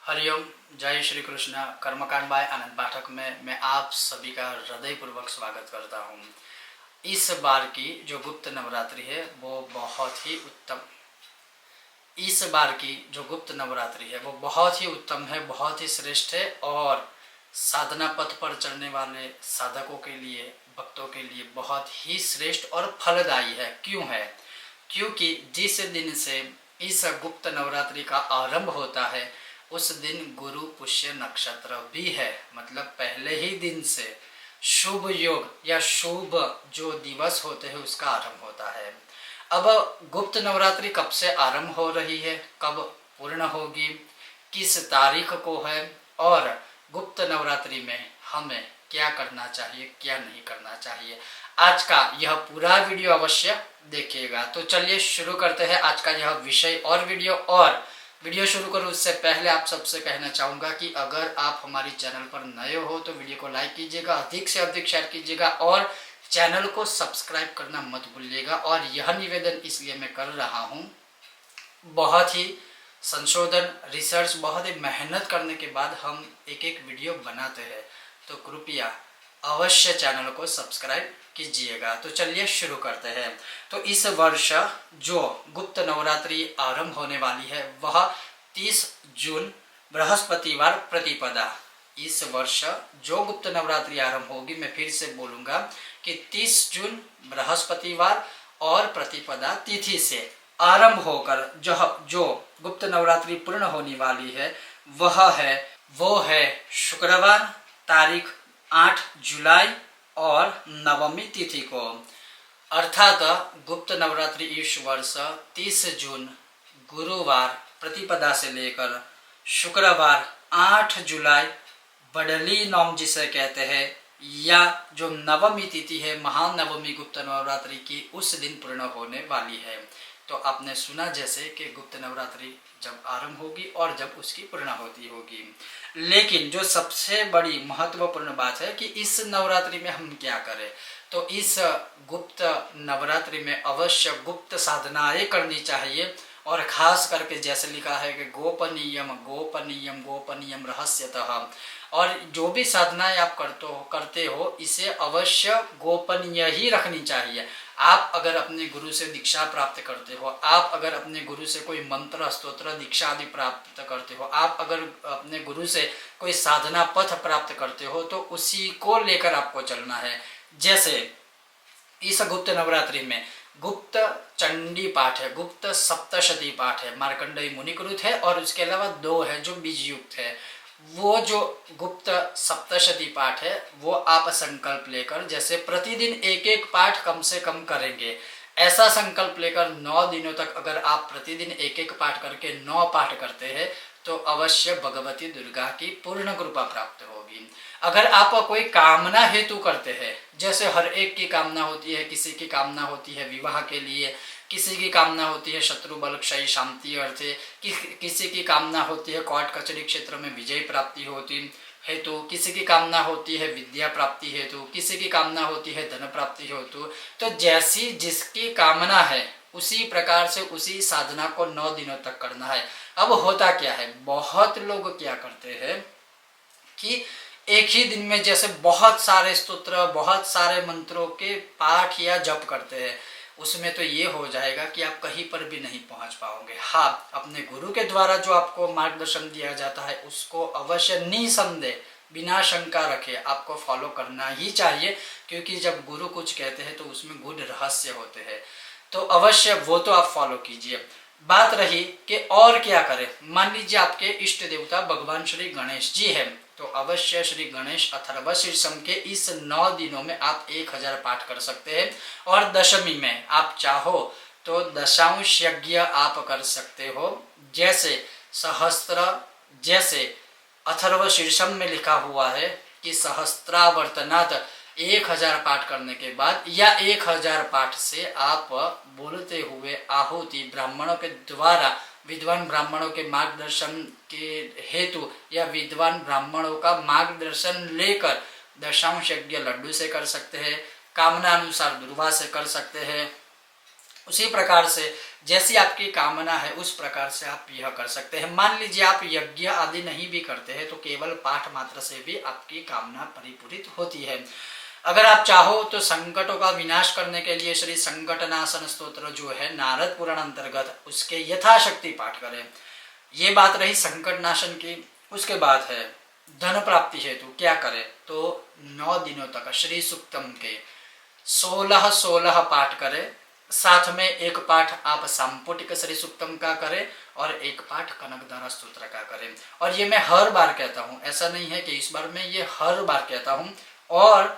हरिओम। जय श्री कृष्ण। कर्मकांड बाय आनंद पाठक में मैं आप सभी का हृदयपूर्वक स्वागत करता हूँ। इस बार की जो गुप्त नवरात्रि है वो बहुत ही उत्तम है, बहुत ही श्रेष्ठ है और साधना पथ पर चलने वाले साधकों के लिए, भक्तों के लिए बहुत ही श्रेष्ठ और फलदायी है। क्यों है? क्योंकि जिस दिन से इस गुप्त नवरात्रि का आरंभ होता है उस दिन गुरु पुष्य नक्षत्र भी है। मतलब पहले ही दिन से शुभ योग या शुभ जो दिवस होते हैं उसका आरंभ होता है। अब गुप्त नवरात्रि कब से आरंभ हो रही है, कब पूर्ण होगी, किस तारीख को है और गुप्त नवरात्रि में हमें क्या करना चाहिए, क्या नहीं करना चाहिए, आज का यह पूरा वीडियो अवश्य देखिएगा। तो चलिए शुरू करते हैं आज का यह विषय और वीडियो शुरू करूँ उससे पहले आप सबसे कहना चाहूँगा कि अगर आप हमारी चैनल पर नए हो तो वीडियो को लाइक कीजिएगा, अधिक से अधिक शेयर कीजिएगा और चैनल को सब्सक्राइब करना मत भूलिएगा। और यह निवेदन इसलिए मैं कर रहा हूँ, बहुत ही संशोधन, रिसर्च, बहुत ही मेहनत करने के बाद हम एक एक वीडियो बनाते हैं, तो कृपया अवश्य चैनल को सब्सक्राइब कीजिएगा। तो चलिए शुरू करते हैं। तो इस वर्ष जो गुप्त नवरात्रि आरंभ होने वाली है वह 30 जून बृहस्पतिवार प्रतिपदा। इस वर्ष जो गुप्त नवरात्रि आरंभ होगी, मैं फिर से बोलूंगा कि 30 जून बृहस्पतिवार और प्रतिपदा तिथि से आरंभ होकर जो गुप्त नवरात्रि पूर्ण होने वाली है वो है शुक्रवार तारीख 8 जुलाई और नवमी तिथि को। अर्थात गुप्त नवरात्रि इस वर्ष 30 जून गुरुवार प्रतिपदा से लेकर शुक्रवार 8 जुलाई बडली नौम जिसे कहते हैं, या जो नवमी तिथि है महानवमी गुप्त नवरात्रि की, उस दिन पूर्ण होने वाली है। तो आपने सुना जैसे कि गुप्त नवरात्रि जब आरंभ होगी और जब उसकी पूर्णाहुति होगी। लेकिन जो सबसे बड़ी महत्वपूर्ण बात है कि इस नवरात्रि में हम क्या करें, तो इस गुप्त नवरात्रि में अवश्य गुप्त साधनाएं करनी चाहिए। और खास करके जैसे लिखा है कि गोपनीयम गोपनीयम गोपनीयम रहस्यतः, और जो भी साधनाएं आप करते हो इसे अवश्य गोपनीय ही रखनी चाहिए। आप अगर अपने गुरु से दीक्षा प्राप्त करते हो, आप अगर अपने गुरु से कोई मंत्र स्तोत्र दीक्षा आदि प्राप्त करते हो, आप अगर अपने गुरु से कोई साधना पथ प्राप्त करते हो तो उसी को लेकर आपको चलना है। जैसे इस गुप्त नवरात्रि में गुप्त चंडी पाठ है, गुप्त सप्तशती पाठ है, मार्कंडेय मुनिकृत है और उसके अलावा 2 है जो बीजयुक्त है। वो जो गुप्त सप्तशती पाठ है वो आप संकल्प लेकर, जैसे प्रतिदिन एक एक पाठ कम से कम करेंगे, ऐसा संकल्प लेकर 9 दिनों तक अगर आप प्रतिदिन एक एक पाठ करके 9 पाठ करते हैं तो अवश्य भगवती दुर्गा की पूर्ण कृपा प्राप्त होगी। अगर आप कोई कामना हेतु करते हैं, जैसे हर एक की कामना होती है, किसी की कामना होती है विवाह के लिए, किसी की कामना होती है शत्रु बल क्षय शांति अर्थे, किसी की कामना होती है कोर्ट कचहरी क्षेत्र में विजय प्राप्ति होती हेतु, किसी की कामना होती है विद्या प्राप्ति हेतु, किसी की कामना होती है धन प्राप्ति हेतु। तो जैसी जिसकी कामना है उसी प्रकार से उसी साधना को 9 दिनों तक करना है। अब होता क्या है, बहुत लोग क्या करते हैं कि एक ही दिन में जैसे बहुत सारे स्तोत्र, बहुत सारे मंत्रों के पाठ या जप करते हैं, उसमें तो ये हो जाएगा कि आप कहीं पर भी नहीं पहुंच पाओगे। हाँ, अपने गुरु के द्वारा जो आपको मार्गदर्शन दिया जाता है उसको अवश्य निसंदेह बिना शंका रखे आपको फॉलो करना ही चाहिए, क्योंकि जब गुरु कुछ कहते हैं तो उसमें गूढ़ रहस्य होते हैं, तो अवश्य वो तो आप फॉलो कीजिए। बात रही कि और क्या करें, मान लीजिए आपके इष्ट देवता भगवान श्री गणेश जी हैं, तो अवश्य श्री गणेश अथर्व शीर्षम के इस 9 दिनों में आप 1000 पाठ कर सकते हैं। और दशमी में आप चाहो तो दशांश यज्ञ आप कर सकते हो, जैसे अथर्व शीर्षम में लिखा हुआ है कि सहस्त्रावर्तनात् 1000 पाठ करने के बाद या 1000 पाठ से आप बोलते हुए आहुति ब्राह्मणों के द्वारा, विद्वान ब्राह्मणों के मार्गदर्शन के हेतु या विद्वान ब्राह्मणों का मार्गदर्शन लेकर दशांश यज्ञ लड्डू से कर सकते हैं, कामना अनुसार दुर्वा से कर सकते हैं। उसी प्रकार से जैसी आपकी कामना है उस प्रकार से आप यह कर सकते हैं। मान लीजिए आप यज्ञ आदि नहीं भी करते हैं तो केवल पाठ मात्र से भी आपकी कामना परिपूरित होती है। अगर आप चाहो तो संकटों का विनाश करने के लिए श्री संकटनाशन स्तोत्र जो है नारद पुराण अंतर्गत उसके यथाशक्ति पाठ करें। ये बात रही संकट नाशन की। उसके बाद है धन प्राप्ति हेतु क्या करें, तो 9 दिनों तक श्री सूक्तम के 16 पाठ करें। साथ में एक पाठ आप सांपुटिक श्री सूक्तम का करें और एक पाठ कनकधारा स्तोत्र का करें। और ये मैं हर बार कहता हूँ, ऐसा नहीं है कि इस बार मैं ये हर बार कहता हूँ। और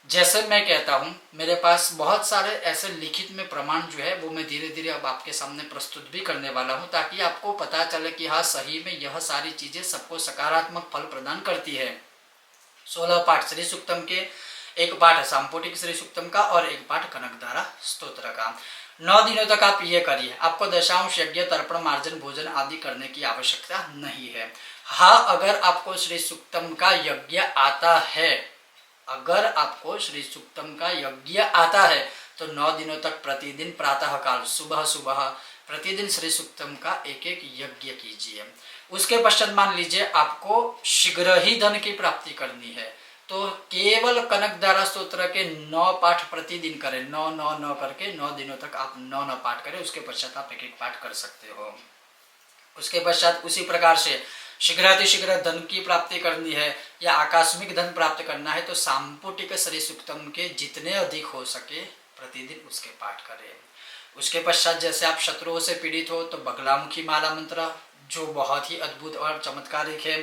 जैसे मैं कहता हूँ मेरे पास बहुत सारे ऐसे लिखित में प्रमाण जो है वो मैं धीरे धीरे अब आपके सामने प्रस्तुत भी करने वाला हूँ, ताकि आपको पता चले कि हाँ सही में यह सारी चीजें सबको सकारात्मक फल प्रदान करती है। 16 पाठ श्री सूक्तम के, एक पाठ सांपुटिक श्री सूक्तम का और एक पाठ कनकधारा स्तोत्र का। 9 दिनों तक आप ये करिए। आपको दशांश यज्ञ तर्पण मार्जन भोजन आदि करने की आवश्यकता नहीं है। हाँ, अगर आपको श्री सूक्तम का यज्ञ आता है, अगर आपको श्री सूक्तम का यज्ञ आता है तो 9 दिनों तक प्रतिदिन प्रातः काल सुबह सुबह प्रतिदिन श्री सूक्तम का एक एक यज्ञ कीजिए। उसके पश्चात मान लीजिए आपको शीघ्र ही धन की प्राप्ति करनी है तो केवल कनकधारा स्तोत्र के 9 पाठ प्रतिदिन करें। 9 करके 9 दिनों तक आप 9 पाठ करें। उसके पश्चात आप एक एक पाठ कर सकते हो। उसके पश्चात उसी प्रकार से शीघ्रातिशीघ्र धन की प्राप्ति करनी है या आकस्मिक धन प्राप्त करना है तो सांपुटिक श्री सूक्तम के जितने अधिक हो सके प्रतिदिन उसके पाठ करें। उसके पश्चात जैसे आप शत्रुओं से पीड़ित हो तो बगलामुखी माला मंत्र जो बहुत ही अद्भुत और चमत्कारिक है।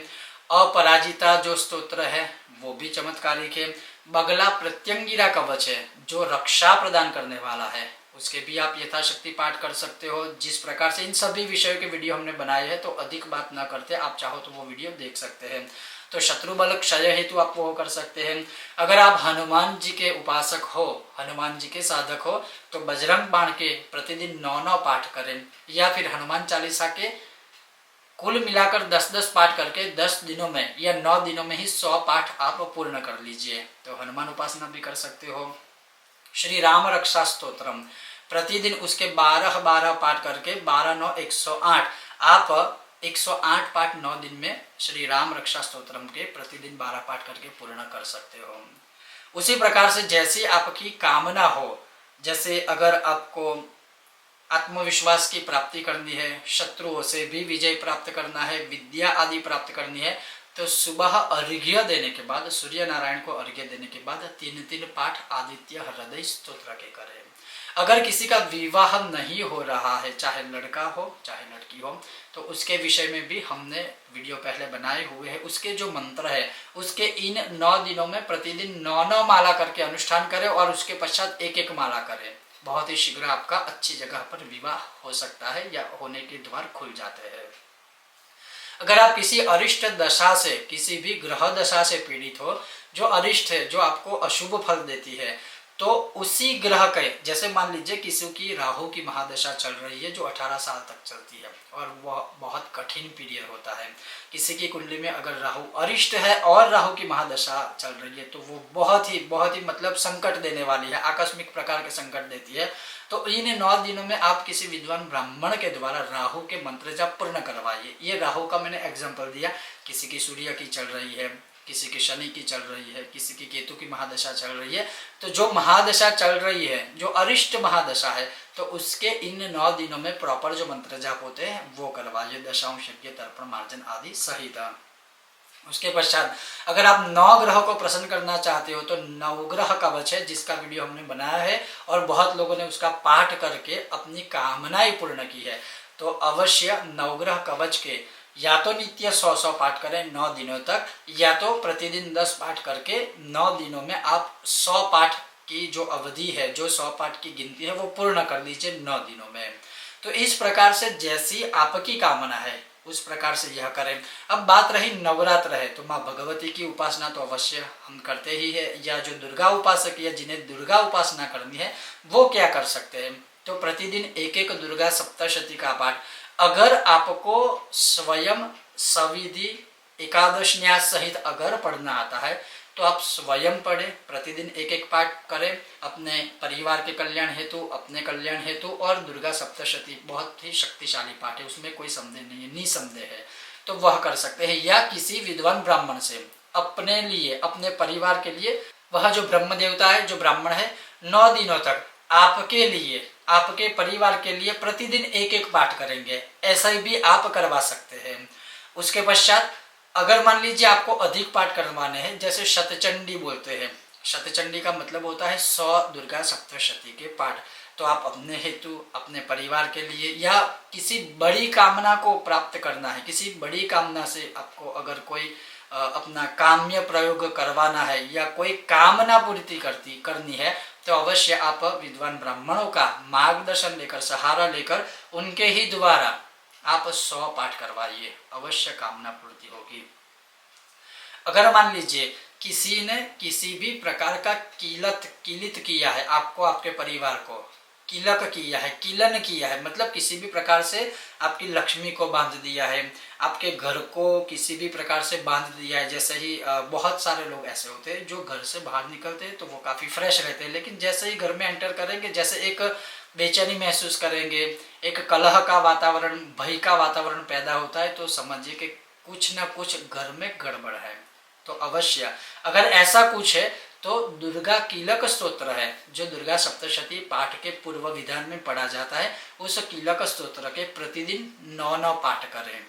अपराजिता जो स्तोत्र है वो भी चमत्कारिक है। बगला प्रत्यंगिरा कवच है जो रक्षा प्रदान करने वाला है, उसके भी आप यथाशक्ति पाठ कर सकते हो। जिस प्रकार से इन सभी विषयों के वीडियो हमने बनाए हैं तो अधिक बात ना करते, आप चाहो तो वो वीडियो देख सकते हैं। तो शत्रु बल क्षय हेतु आप वो कर सकते हैं। अगर आप हनुमान जी के उपासक हो, हनुमान जी के साधक हो तो बजरंग बाण के प्रतिदिन 9 पाठ करें या फिर हनुमान चालीसा के कुल मिलाकर 10 पाठ करके 10 दिनों में या 9 दिनों में ही 100 पाठ आप पूर्ण कर लीजिए। तो हनुमान उपासना भी कर सकते हो। श्री राम रक्षा स्तोत्रम प्रतिदिन उसके 12 पाठ करके 12 9 108 आप 108 पाठ 9 दिन में श्री राम रक्षा स्तोत्रम के प्रतिदिन 12 पाठ करके पूर्ण कर सकते हो। उसी प्रकार से जैसी आपकी कामना हो, जैसे अगर आपको आत्मविश्वास की प्राप्ति करनी है, शत्रुओं से भी विजय प्राप्त करना है, विद्या आदि प्राप्त करनी है तो सुबह अर्घ्य देने के बाद, सूर्य नारायण को अर्घ्य देने के बाद 3 पाठ आदित्य हृदय स्तोत्र के करें। अगर किसी का विवाह नहीं हो रहा है, चाहे लड़का हो चाहे लड़की हो, तो उसके विषय में भी हमने वीडियो पहले बनाए हुए हैं। उसके जो मंत्र है उसके इन 9 दिनों में प्रतिदिन 9 माला करके अनुष्ठान करें और उसके पश्चात एक माला करें। बहुत ही शीघ्र आपका अच्छी जगह पर विवाह हो सकता है या होने के द्वार खुल जाते हैं। अगर आप किसी अरिष्ट दशा से, किसी भी ग्रह दशा से पीड़ित हो जो अरिष्ट है, जो आपको अशुभ फल देती है, तो उसी ग्रह के, जैसे मान लीजिए किसी की राहु की महादशा चल रही है जो 18 साल तक चलती है और वह बहुत कठिन पीरियड होता है। किसी की कुंडली में अगर राहु अरिष्ट है और राहु की महादशा चल रही है तो वो बहुत ही मतलब संकट देने वाली है, आकस्मिक प्रकार के संकट देती है। तो इन 9 दिनों में आप किसी विद्वान ब्राह्मण के द्वारा राहु के मंत्र जाप पूर्ण करवाइए। ये राहु का मैंने एग्जाम्पल दिया। किसी की सूर्य की चल रही है, किसी की शनि की चल रही है, किसी की केतु की महादशा चल रही है, तो जो महादशा चल रही है, जो अरिष्ट महादशा है, तो उसके इन 9 दिनों में प्रॉपर जो मंत्र जाप होते हैं वो करवाइए, दशांश यज्ञ तर्पण मार्जन आदि सहित। उसके पश्चात अगर आप 9 ग्रह को प्रसन्न करना चाहते हो तो नवग्रह कवच है जिसका वीडियो हमने बनाया है और बहुत लोगों ने उसका पाठ करके अपनी कामनाएं पूर्ण की है। तो अवश्य नवग्रह कवच के या तो नित्य 100 पाठ करें 9 दिनों तक, या तो प्रतिदिन 10 पाठ करके 9 दिनों में आप 100 पाठ की जो अवधि है, जो 100 पाठ की गिनती है वो पूर्ण कर लीजिए 9 दिनों में। तो इस प्रकार से जैसी आपकी कामना है उस प्रकार से यह करें। अब बात रही नवरात्र है तो माँ भगवती की उपासना तो अवश्य हम करते ही है, या जो दुर्गा उपासक या जिन्हें दुर्गा उपासना करनी है वो क्या कर सकते हैं, तो प्रतिदिन एक दुर्गा सप्तशती का पाठ। अगर आपको स्वयं सविधि एकादश न्यास सहित अगर पढ़ना आता है तो आप स्वयं पढ़ें, प्रतिदिन एक एक पाठ करें, अपने परिवार के कल्याण हेतु, अपने कल्याण हेतु। और दुर्गा सप्तशती बहुत ही शक्तिशाली पाठ है, उसमें कोई संदेह नहीं है, निसंदेह है, तो वह कर सकते हैं। या किसी विद्वान ब्राह्मण से अपने लिए, अपने परिवार के लिए, वह जो ब्रह्म देवता है, जो ब्राह्मण है, 9 दिनों तक आपके लिए, आपके परिवार के लिए प्रतिदिन एक एक पाठ करेंगे, ऐसा भी आप करवा सकते हैं। उसके पश्चात अगर मान लीजिए आपको अधिक पाठ करवाने हैं, जैसे शतचंडी बोलते हैं, शतचंडी का मतलब होता है 100 दुर्गा सप्तशती के पाठ, तो आप अपने हेतु, अपने परिवार के लिए, या किसी बड़ी कामना को प्राप्त करना है, किसी बड़ी कामना से आपको अगर कोई अपना काम्य प्रयोग करवाना है या कोई कामना पूर्ति करनी है, तो अवश्य आप विद्वान ब्राह्मणों का मार्गदर्शन लेकर, सहारा लेकर, उनके ही द्वारा आप 100 पाठ करवाइए, अवश्य कामना पूर्ति होगी। अगर मान लीजिए किसी ने किसी भी प्रकार का किलित किया है, आपको, आपके परिवार को किलक किया है, किलन किया है, मतलब किसी भी प्रकार से आपकी लक्ष्मी को बांध दिया है, आपके घर को किसी भी प्रकार से बांध दिया है। जैसे ही बहुत सारे लोग ऐसे होते हैं जो घर से बाहर निकलते हैं तो वो काफ़ी फ्रेश रहते हैं, लेकिन जैसे ही घर में एंटर करेंगे, जैसे एक बेचैनी महसूस करेंगे, एक कलह का वातावरण, भय का वातावरण पैदा होता है, तो समझिए कि कुछ ना कुछ घर में गड़बड़ है। तो अवश्य अगर ऐसा कुछ है तो दुर्गा कीलक स्तोत्र है, जो दुर्गा सप्तशती पाठ के पूर्व विधान में पढ़ा जाता है, उस कीलक स्तोत्र के प्रतिदिन 9 पाठ करें।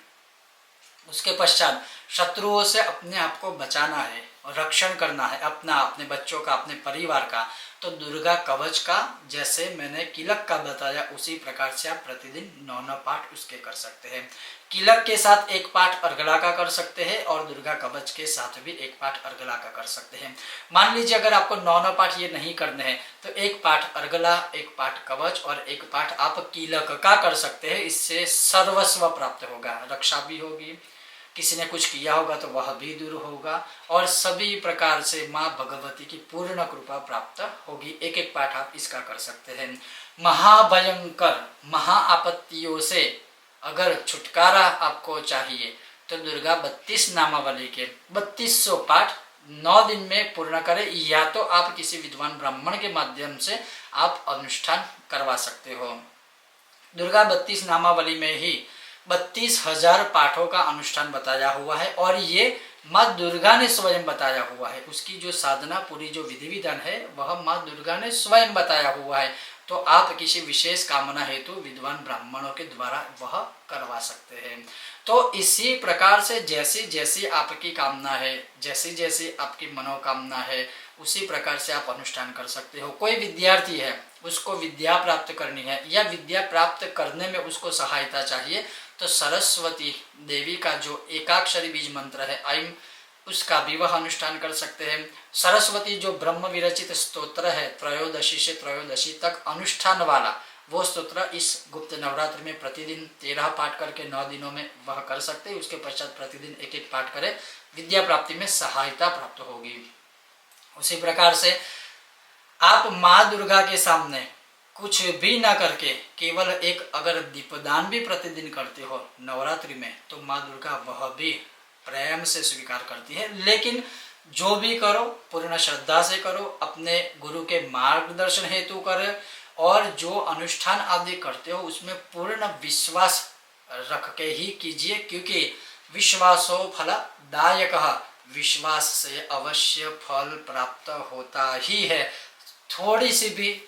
उसके पश्चात शत्रुओं से अपने आप को बचाना है और रक्षण करना है, अपना, अपने बच्चों का, अपने परिवार का, तो दुर्गा कवच का, जैसे मैंने किलक का बताया, उसी प्रकार से आप प्रतिदिन 9 पाठ उसके कर सकते हैं। किलक के साथ एक पाठ अर्गला का कर सकते हैं और दुर्गा कवच के साथ भी एक पाठ अर्गला का कर सकते हैं। मान लीजिए अगर आपको 9 पाठ ये नहीं करने हैं, तो एक पाठ अर्गला, एक पाठ कवच और एक पाठ आप किलक का कर सकते हैं। इससे सर्वस्व प्राप्त होगा, रक्षा भी होगी, किसी ने कुछ किया होगा तो वह भी दूर होगा, और सभी प्रकार से माँ भगवती की पूर्ण कृपा प्राप्त होगी। एक एक पाठ आप इसका कर सकते हैं। महाभयंकर महाआपत्तियों से अगर छुटकारा आपको चाहिए तो दुर्गा 32 नामावली के 3200 पाठ 9 दिन में पूर्ण करें, या तो आप किसी विद्वान ब्राह्मण के माध्यम से आप अनुष्ठान करवा सकते हो। दुर्गा 32 नामावली में ही 32,000 पाठों का अनुष्ठान बताया हुआ है, और ये माँ दुर्गा ने स्वयं बताया हुआ है। उसकी जो साधना, पूरी जो विधि विधान है, वह माँ दुर्गा ने स्वयं बताया हुआ है। तो आप किसी विशेष कामना हेतु विद्वान ब्राह्मणों के द्वारा वह करवा सकते हैं। तो इसी प्रकार से जैसी जैसी आपकी कामना है, जैसी जैसी आपकी मनोकामना है, उसी प्रकार से आप अनुष्ठान कर सकते हो। कोई विद्यार्थी है, उसको विद्या प्राप्त करनी है या विद्या प्राप्त करने में उसको सहायता चाहिए, तो सरस्वती देवी का जो एकाक्षरी बीज मंत्र है ऐं, उसका भी वह अनुष्ठान कर सकते हैं। सरस्वती जो ब्रह्म विरचित स्तोत्र है, त्रयोदशी से त्रयोदशी तक अनुष्ठान वाला, वो स्तोत्र इस गुप्त नवरात्रि में प्रतिदिन 13 पाठ करके 9 दिनों में वह कर सकते हैं। उसके पश्चात प्रतिदिन एक एक पाठ करें, विद्या प्राप्ति में सहायता प्राप्त होगी। उसी प्रकार से आप माँ दुर्गा के सामने कुछ भी ना करके केवल एक अगर दीपदान भी प्रतिदिन करते हो नवरात्रि में, तो माँ दुर्गा वह भी प्रेम से स्वीकार करती है। लेकिन जो भी करो पूर्ण श्रद्धा से करो, अपने गुरु के मार्गदर्शन हेतु करो, और जो अनुष्ठान आदि करते हो उसमें पूर्ण विश्वास रख के ही कीजिए, क्योंकि विश्वासो फलदायकः, विश्वास से अवश्य फल प्राप्त होता ही है। थोड़ी सी भी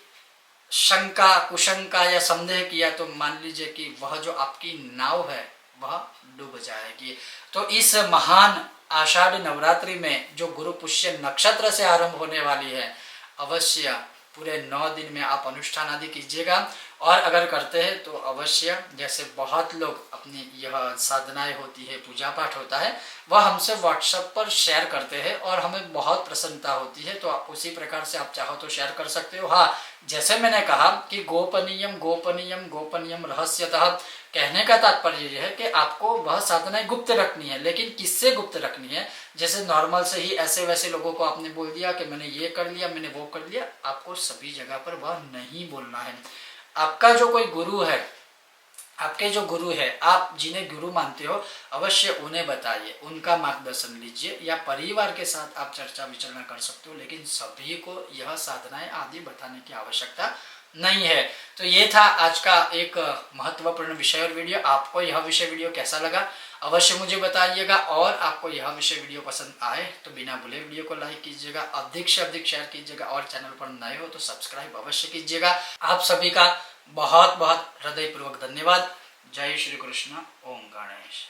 शंका, कुशंका या संदेह किया तो मान लीजिए कि वह जो आपकी नाव है वह डूब जाएगी। तो इस महान आषाढ़ नवरात्रि में जो गुरु पुष्य नक्षत्र से आरंभ होने वाली है, अवश्य पूरे 9 दिन में आप अनुष्ठान आदि कीजिएगा। और अगर करते हैं तो अवश्य, जैसे बहुत लोग अपनी यह साधनाएं होती है, पूजा पाठ होता है, वह हमसे व्हाट्सएप पर शेयर करते हैं और हमें बहुत प्रसन्नता होती है। तो आप उसी प्रकार से आप चाहो तो शेयर कर सकते हो। हाँ, जैसे मैंने कहा कि गोपनीयम गोपनीयम गोपनीयम रहस्यतः, कहने का तात्पर्य यह है कि आपको वह साधनाएं गुप्त रखनी है। लेकिन किससे गुप्त रखनी है? जैसे नॉर्मल से ही ऐसे वैसे लोगों को आपने बोल दिया कि मैंने ये कर लिया, मैंने वो कर लिया, आपको सभी जगह पर वह नहीं बोलना है। आपका जो कोई गुरु है आपके जो गुरु है, आप जिन्हें गुरु मानते हो, अवश्य उन्हें बताइए, उनका मार्गदर्शन लीजिए, या परिवार के साथ आप चर्चा विचारणा कर सकते हो, लेकिन सभी को यह साधनाएं आदि बताने की आवश्यकता नहीं है। तो ये था आज का एक महत्वपूर्ण विषय और वीडियो। आपको यह विषय वीडियो कैसा लगा अवश्य मुझे बताइएगा, और आपको यह विषय वीडियो पसंद आए तो बिना भूले वीडियो को लाइक कीजिएगा, अधिक से अधिक शेयर कीजिएगा, और चैनल पर नए हो तो सब्सक्राइब अवश्य कीजिएगा। आप सभी का बहुत बहुत हृदयपूर्वक धन्यवाद। जय श्री कृष्ण। ओम गणेश।